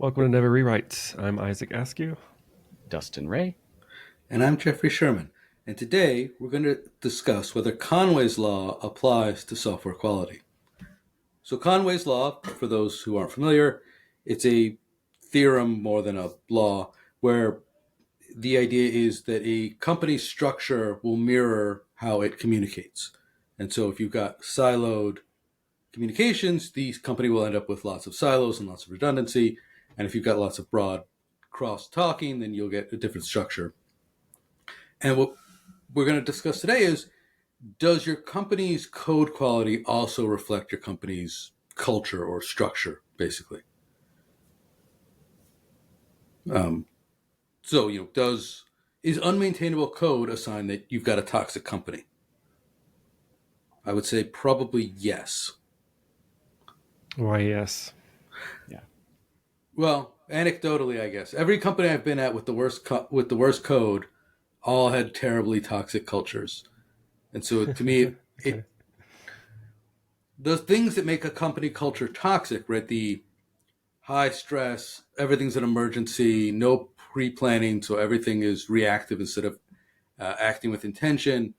Welcome to Never Rewrite. I'm Isaac Askew. Dustin Ray. And I'm Jeffrey Sherman. And today we're going to discuss whether Conway's law applies to software quality. So Conway's law, for those who aren't familiar, it's a theorem more than a law where the idea is that a company's structure will mirror how it communicates. And so if you've got siloed communications, the company will end up with lots of silos and lots of redundancy. And if you've got lots of broad cross-talking, then you'll get a different structure. And what we're going to discuss today is, does your company's code quality also reflect your company's culture or structure, basically? Is unmaintainable code a sign that you've got a toxic company? I would say probably yes. Why, yes. Yeah. Well, anecdotally, I guess every company I've been at with the worst code all had terribly toxic cultures, and so to me, Okay. the things that make a company culture toxic, right? The high stress, everything's an emergency, no pre-planning, so everything is reactive instead of acting with intention.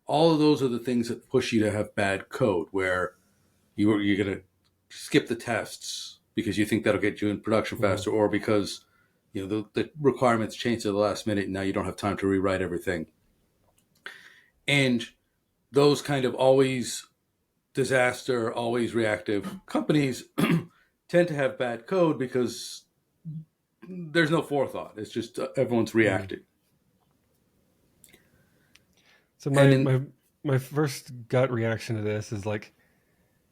All of those are the things that push you to have bad code, where you're going to skip the tests because you think that'll get you in production faster, or because the requirements change at the last minute and now you don't have time to rewrite everything. And those kind of always disaster, always reactive companies tend to have bad code because there's no forethought. It's just everyone's reacting. So my first gut reaction to this is like,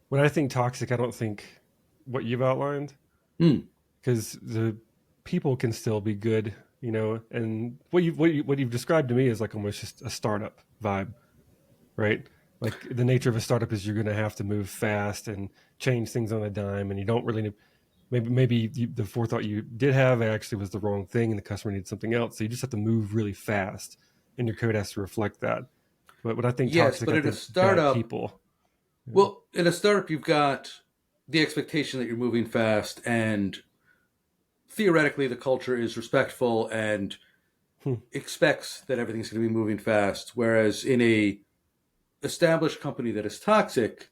when I think toxic, I don't think what you've outlined, because the people can still be good, and what you've described to me is like almost just a startup vibe, right? Like the nature of a startup is you're going to have to move fast and change things on a dime, and you don't really maybe the forethought you did have actually was the wrong thing, and the customer needs something else. So you just have to move really fast, and your code has to reflect that. But when I think Yes, toxic, but I in a think bad startup, people. well, in a startup, you've got the expectation that you're moving fast, and theoretically, the culture is respectful and expects that everything's going to be moving fast. Whereas in a established company that is toxic,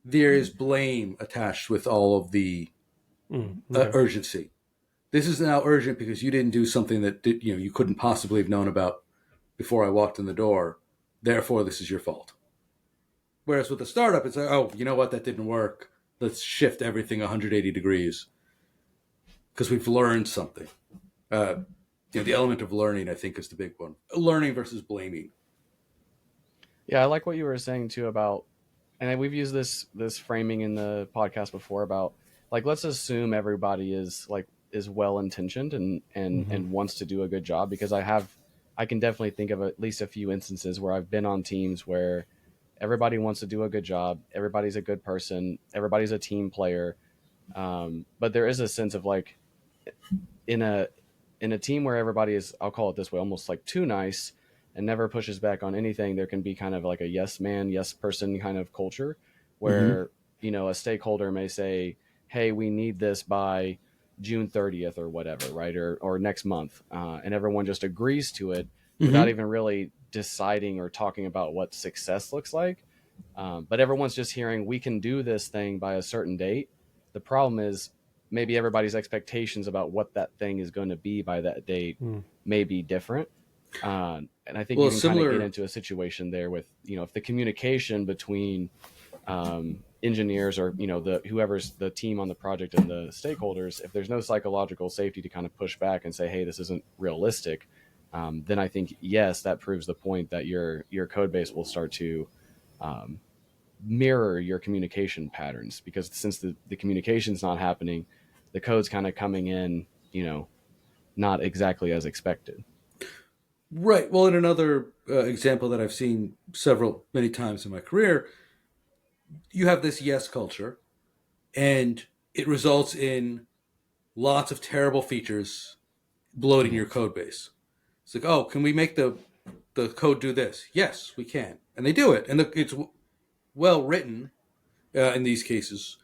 there is blame attached with all of the Okay. urgency. This is now urgent because you didn't do something that you couldn't possibly have known about before I walked in the door. Therefore, this is your fault. Whereas with a startup, it's like, oh, you know what, that didn't work. Let's shift everything 180 degrees because we've learned something. The element of learning, I think, is the big one. Learning versus blaming. Yeah, I like what you were saying too about, and we've used this framing in the podcast before about, like, let's assume everybody is well intentioned and wants to do a good job, because I can definitely think of at least a few instances where I've been on teams where everybody wants to do a good job, everybody's a good person, everybody's a team player, but there is a sense of like, in a team where everybody is, I'll call it this way, almost like too nice and never pushes back on anything, there can be kind of like a yes man, yes person kind of culture where, a stakeholder may say, hey, we need this by June 30th or whatever, right? Or next month. And everyone just agrees to it without even really deciding or talking about what success looks like. But everyone's just hearing, we can do this thing by a certain date. The problem is, maybe everybody's expectations about what that thing is going to be by that date may be different. And I think Well, you can kind of get into a situation there with, if the communication between engineers or, whoever's the team on the project and the stakeholders, if there's no psychological safety to kind of push back and say, hey, this isn't realistic, then I think, yes, that proves the point that your code base will start to mirror your communication patterns, because since the communication's not happening, the code's kind of coming in, not exactly as expected. Right. Well, in another example that I've seen many times in my career, you have this yes culture, and it results in lots of terrible features bloating your code base. It's like, oh, can we make the code do this? Yes, we can, and they do it, and it's well written in these cases,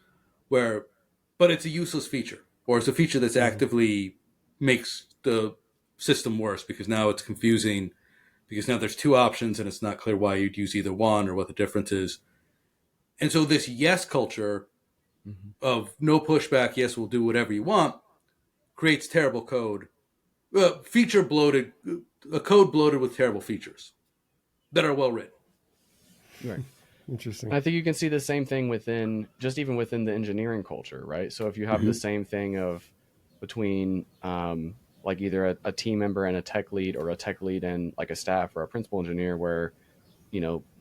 but it's a useless feature. or it's a feature that's actively makes the system worse because now it's confusing, because now there's two options and it's not clear why you'd use either one or what the difference is. And so this yes culture of no pushback, yes, we'll do whatever you want, creates terrible code, feature bloated, a code bloated with terrible features that are well written. Right. Interesting. I think you can see the same thing even within the engineering culture, right? So if you have the same thing of between like either a team member and a tech lead, or a tech lead and like a staff or a principal engineer, where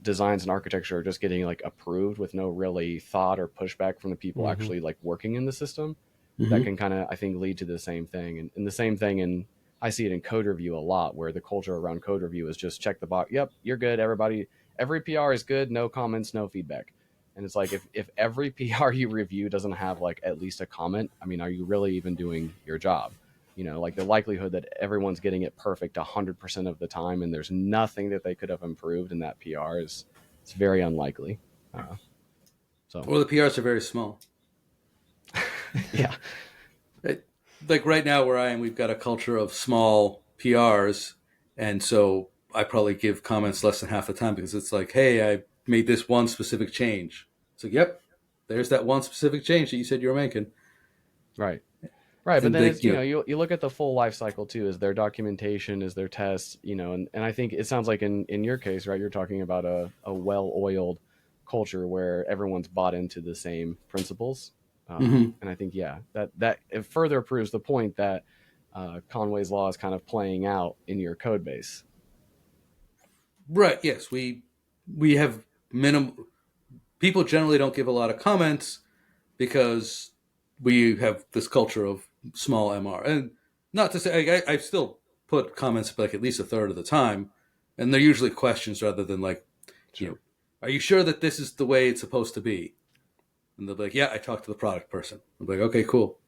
designs and architecture are just getting like approved with no really thought or pushback from the people actually like working in the system, that can kind of, I think, lead to the same thing. And the same thing, and I see it in code review a lot, where the culture around code review is just check the box. Yep, you're good. Every PR is good. No comments, no feedback. And it's like, if every PR you review doesn't have like at least a comment, I mean, are you really even doing your job? Like the likelihood that everyone's getting it perfect 100% of the time and there's nothing that they could have improved in that PR it's very unlikely. Or the PRs are very small. Yeah. Like right now where I am, we've got a culture of small PRs. And so I probably give comments less than half the time, because it's like, hey, I made this one specific change. It's like, yep, there's that one specific change that you said you were making. Right. But then it's, you look at the full life cycle too. Is their documentation, is their tests, and I think it sounds like in your case, right, you're talking about a well-oiled culture where everyone's bought into the same principles. And I think, that it further proves the point that Conway's law is kind of playing out in your code base. Right. Yes. We have people generally don't give a lot of comments because we have this culture of small MR. And not to say, I still put comments like at least a third of the time, and they're usually questions rather than like, are you sure that this is the way it's supposed to be? And they'll be like, yeah, I talked to the product person. I'm like, okay, cool.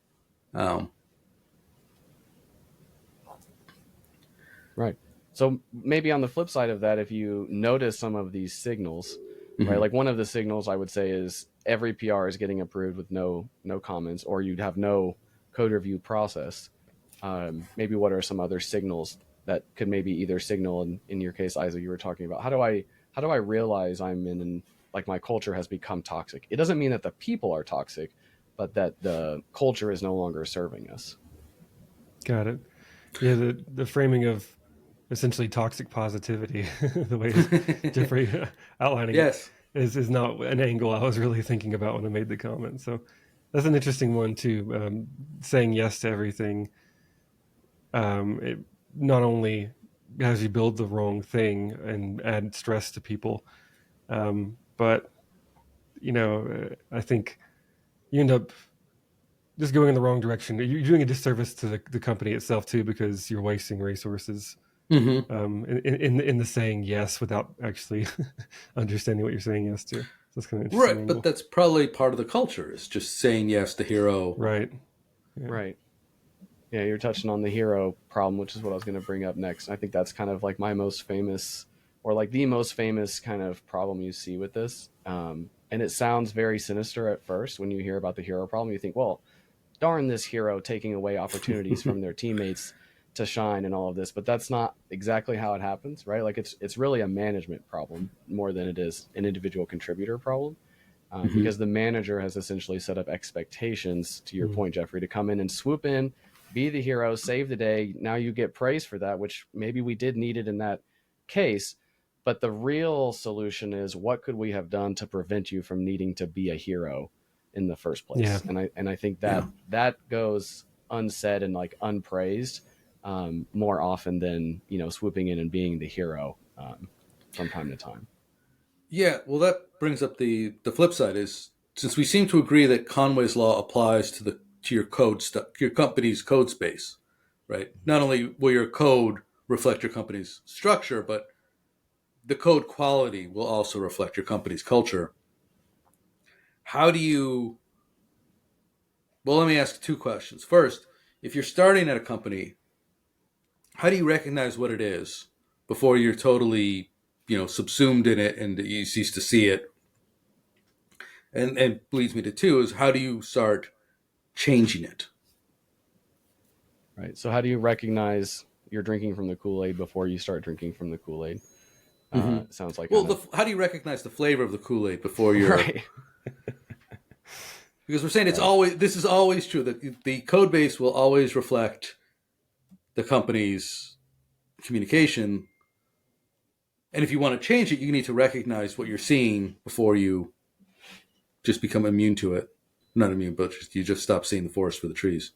Right. So maybe on the flip side of that, if you notice some of these signals, right, like one of the signals I would say is every PR is getting approved with no comments, or you'd have no code review process. Maybe what are some other signals that could maybe either signal, in your case, Isa, you were talking about, how do I realize I'm in like my culture has become toxic? It doesn't mean that the people are toxic, but that the culture is no longer serving us. Got it. Yeah, the framing of essentially toxic positivity, the way Jeffrey outlining it, is not an angle I was really thinking about when I made the comment. So that's an interesting one too. Saying yes to everything, it not only has you build the wrong thing and add stress to people, but I think you end up just going in the wrong direction. You're doing a disservice to the company itself too, because you're wasting resources in the saying yes without actually understanding what you're saying yes to. So that's kind of interesting. Right, but that's probably part of the culture, is just saying yes to hero. Right. Yeah. Right. Yeah, you're touching on the hero problem, which is what I was going to bring up next. I think that's kind of like my most famous, or like the most famous kind of problem you see with this. And it sounds very sinister at first when you hear about the hero problem. You think, well, darn this hero taking away opportunities from their teammates to shine and all of this, but that's not exactly how it happens, right? Like it's really a management problem more than it is an individual contributor problem, because the manager has essentially set up expectations, to your point, Jeffrey, to come in and swoop in, be the hero, save the day. Now you get praise for that, which maybe we did need it in that case. But the real solution is, what could we have done to prevent you from needing to be a hero in the first place? Yeah. And I think that goes unsaid and like unpraised more often than swooping in and being the hero from time to time. Yeah, well, that brings up the flip side. Is since we seem to agree that Conway's law applies to your code stuff, your company's code space, right? Not only will your code reflect your company's structure, but the code quality will also reflect your company's culture. How do you... Well, let me ask two questions. First, if you're starting at a company, how do you recognize what it is before you're totally, subsumed in it and you cease to see it? And leads me to two is, how do you start changing it? Right. So how do you recognize you're drinking from the Kool-Aid before you start drinking from the Kool-Aid? Sounds like well, how do you recognize the flavor of the Kool-Aid before you're right. Because we're saying this is always true that the code base will always reflect the company's communication. And if you want to change it, you need to recognize what you're seeing before you just become immune to it. Not immune, but you just stop seeing the forest for the trees.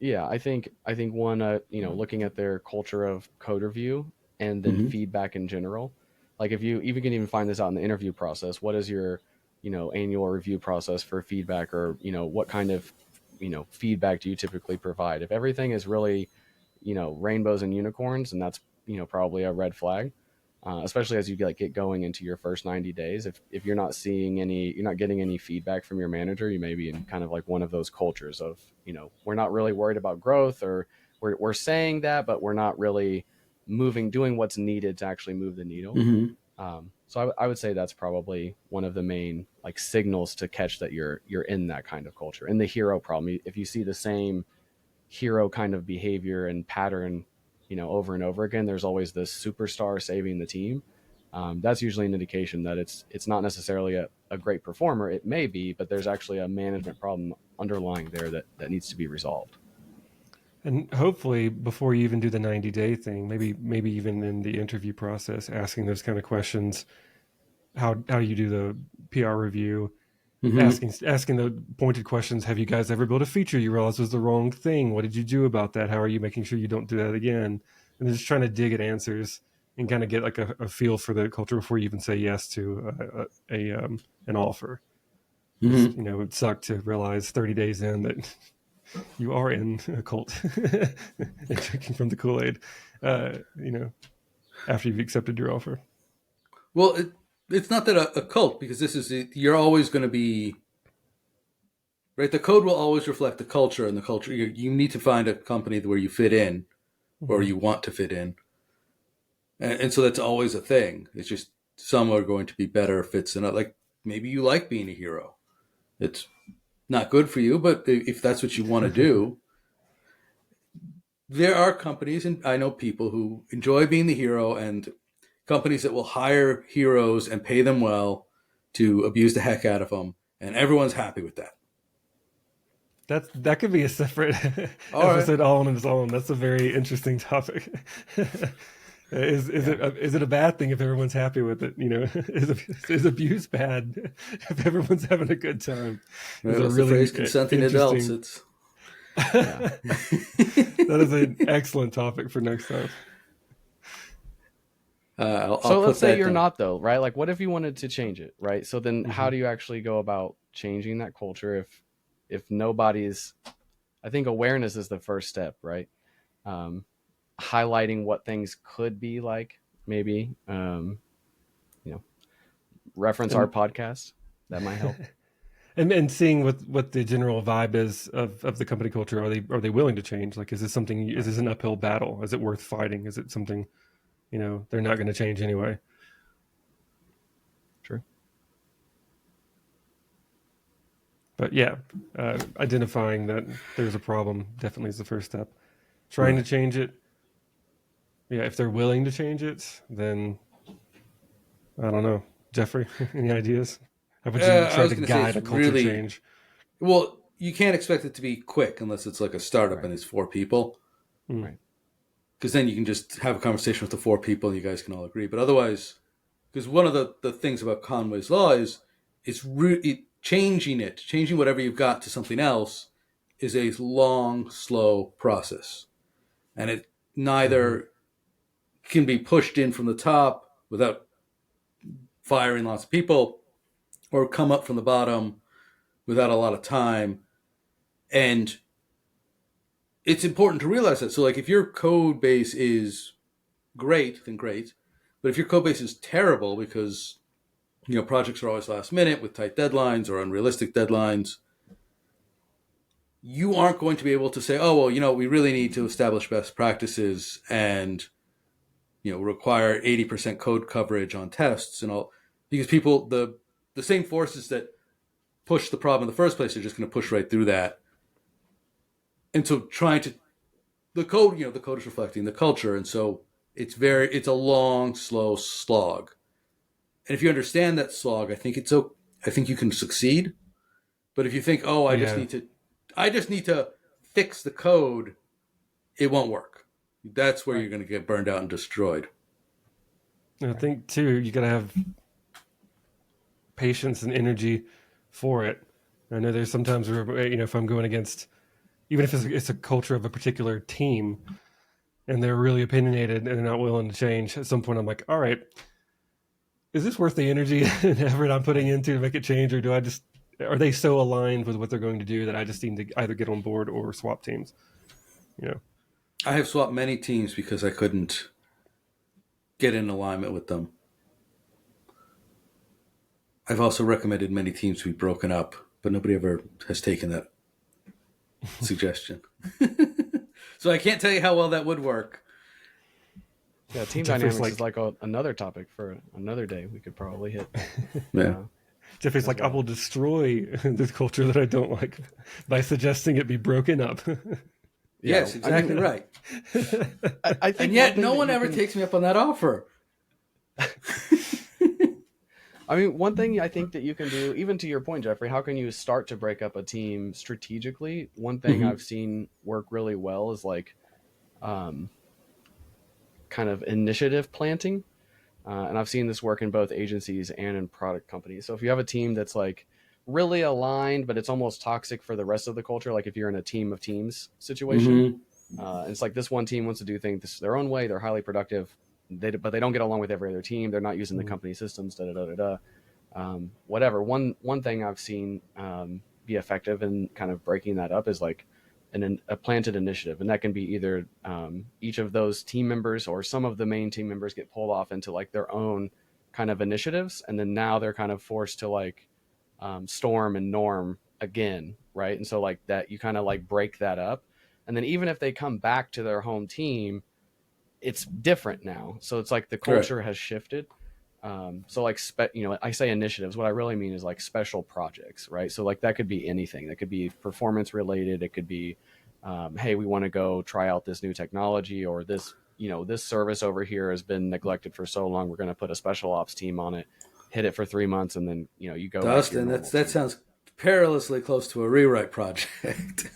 Yeah, I think one, looking at their culture of code review and then feedback in general. Like if you even can even find this out in the interview process, what is your, annual review process for feedback, or, what kind of, feedback do you typically provide? If everything is really, rainbows and unicorns, and that's, probably a red flag. Especially as you get going into your first 90 days. If you're not you're not getting any feedback from your manager, you may be in kind of like one of those cultures of, we're not really worried about growth, or we're saying that, but we're not really doing what's needed to actually move the needle. So I would say that's probably one of the main like signals to catch that you're in that kind of culture. And the hero problem, if you see the same hero kind of behavior and pattern, over and over again, there's always this superstar saving the team. That's usually an indication that it's not necessarily a great performer. It may be, but there's actually a management problem underlying there that needs to be resolved. And hopefully before you even do the 90-day thing, maybe even in the interview process, asking those kind of questions, how do you do the PR review? Asking the pointed questions. Have you guys ever built a feature you realized was the wrong thing? What did you do about that? How are you making sure you don't do that again? And just trying to dig at answers and kind of get like a feel for the culture before you even say yes to an offer. It would suck to realize 30 days in that you are in a cult and drinking from the Kool-Aid, after you've accepted your offer. Well, it's not that a cult, because you're always going to be, right? The code will always reflect the culture, and the culture, you need to find a company where you fit in, or you want to fit in. And so that's always a thing. It's just some are going to be better fits than others. Like maybe you like being a hero. It's not good for you, but if that's what you want to do, there are companies, and I know people who enjoy being the hero, and companies that will hire heroes and pay them well to abuse the heck out of them, and everyone's happy with that. That could be a separate episode all on its own. That's a very interesting topic. Is it a bad thing if everyone's happy with it? Is abuse bad if everyone's having a good time? Right, that's really the phrase, consenting adults. It's that is an excellent topic for next time. So let's say you're not, though, right? Like, what if you wanted to change it, right? So then how do you actually go about changing that culture if nobody's, I think awareness is the first step, right? Highlighting what things could be like, maybe, reference our podcast. That might help. And seeing what the general vibe is of the company culture. Are they willing to change? Like, is this an uphill battle? Is it worth fighting? Is it something, they're not going to change anyway? True. But yeah, identifying that there's a problem definitely is the first step. Trying to change it. Yeah, if they're willing to change it, then I don't know. Jeffrey, any ideas? How would you try to guide a culture change? Well, you can't expect it to be quick unless it's like a startup and it's 4 people. Right. Because then you can just have a conversation with the 4 people and you guys can all agree. But otherwise, because one of the things about Conway's law is changing whatever you've got to something else is a long, slow process. And it neither can be pushed in from the top without firing lots of people, or come up from the bottom without a lot of time. And it's important to realize that. So like if your code base is great, then great. But if your code base is terrible because, projects are always last minute with tight deadlines or unrealistic deadlines, you aren't going to be able to say, oh, well, we really need to establish best practices and, require 80% code coverage on tests and all, because people, the same forces that push the problem in the first place are just going to push right through that. And so trying to the code, the code is reflecting the culture, and so it's a long, slow slog. And if you understand that slog, I think you can succeed. But if you think, oh, I just need to fix the code, it won't work. That's where you're going to get burned out and destroyed. I think too, you got to have patience and energy for it. I know there's sometimes where, if I'm going against, even if it's a culture of a particular team and they're really opinionated and they're not willing to change, at some point I'm like, all right, is this worth the energy and effort I'm putting into to make it change? Or are they so aligned with what they're going to do that I just need to either get on board or swap teams? I have swapped many teams because I couldn't get in alignment with them. I've also recommended many teams be broken up, but nobody ever has taken that suggestion. So I can't tell you how well that would work. Yeah, team dynamics is like another topic for another day we could probably hit. Yeah. Jeffrey's like, I will destroy this culture that I don't like by suggesting it be broken up. Yes, exactly right. I think, and yet no one ever takes me up on that offer. I mean, one thing I think that you can do, even to your point, Jeffrey, how can you start to break up a team strategically? One thing I've seen work really well is like kind of initiative planting. And I've seen this work in both agencies and in product companies. So if you have a team that's like really aligned, but it's almost toxic for the rest of the culture, like if you're in a team of teams situation, it's like this one team wants to do things their own way. They're highly productive, but they don't get along with every other team. They're not using the company systems, whatever. One thing I've seen be effective in kind of breaking that up is like a planted initiative, and that can be either each of those team members or some of the main team members get pulled off into like their own kind of initiatives, and then now they're kind of forced to like storm and norm again, right? And so like that, you kind of like break that up, and then even if they come back to their home team, it's different now. So it's like the culture has shifted. So like, I say initiatives, what I really mean is like special projects, right? So like that could be anything. That could be performance related. It could be, hey, we want to go try out this new technology, or this, this service over here has been neglected for so long. We're going to put a special ops team on it, hit it for 3 months, and then, you go. Dustin, that sounds perilously close to a rewrite project,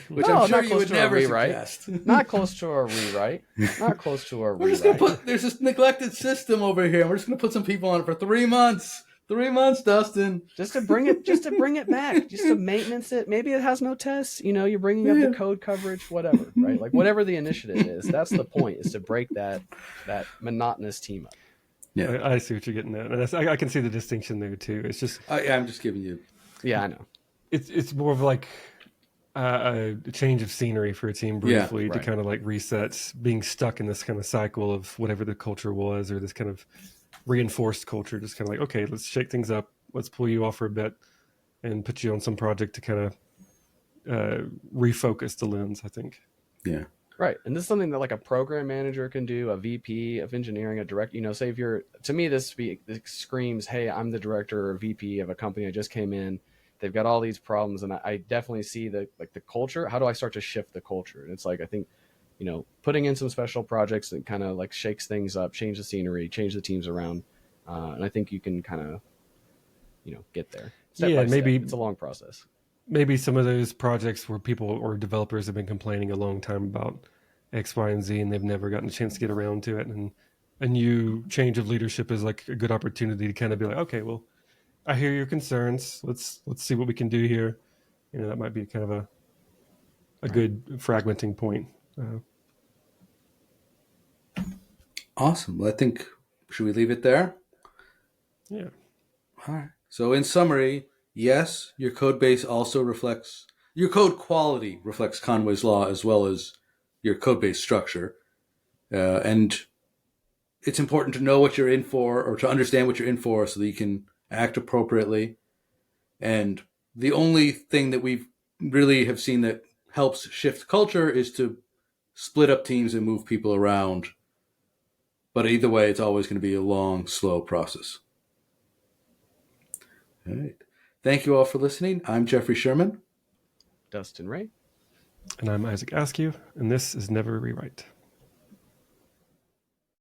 which I'm sure you would never suggest. Not close to a rewrite. Not close to a rewrite. There's this neglected system over here. We're just going to put some people on it for 3 months. 3 months, Dustin. Just to bring it back, just to maintenance it. Maybe it has no tests. You're bringing up the code coverage, whatever, right? Like whatever the initiative is, that's the point, is to break that monotonous team up. Yeah, I see what you're getting at, and I can see the distinction there too. It's just I'm just giving you. Yeah, I know. It's more of like a change of scenery for a team briefly to kind of like reset being stuck in this kind of cycle of whatever the culture was, or this kind of reinforced culture. Just kind of like, okay, let's shake things up. Let's pull you off for a bit and put you on some project to kind of refocus the lens, I think. Yeah. Right. And this is something that like a program manager can do, a VP of engineering, a direct, say if you're, to me, this screams, hey, I'm the director or VP of a company. I just came in. They've got all these problems. And I definitely see the culture. How do I start to shift the culture? And it's like, I think, putting in some special projects that kind of like shakes things up, change the scenery, change the teams around. And I think you can kind of, get there. Step by maybe step. It's a long process. Maybe some of those projects where people or developers have been complaining a long time about X, Y, and Z, and they've never gotten a chance to get around to it. And a new change of leadership is like a good opportunity to kind of be like, okay, well, I hear your concerns. Let's see what we can do here. That might be kind of a good fragmenting point. Awesome. Well, I think, should we leave it there? Yeah. All right. So in summary, yes, your code base also reflects, your code quality reflects Conway's law as well as your code base structure. And it's important to know what you're in for, or to understand what you're in for, so that you can act appropriately. And the only thing that we've really have seen that helps shift culture is to split up teams and move people around. But either way, it's always going to be a long, slow process. All right. Thank you all for listening. I'm Jeffrey Sherman. Dustin Ray. And I'm Isaac Askew, and this is Never Rewrite.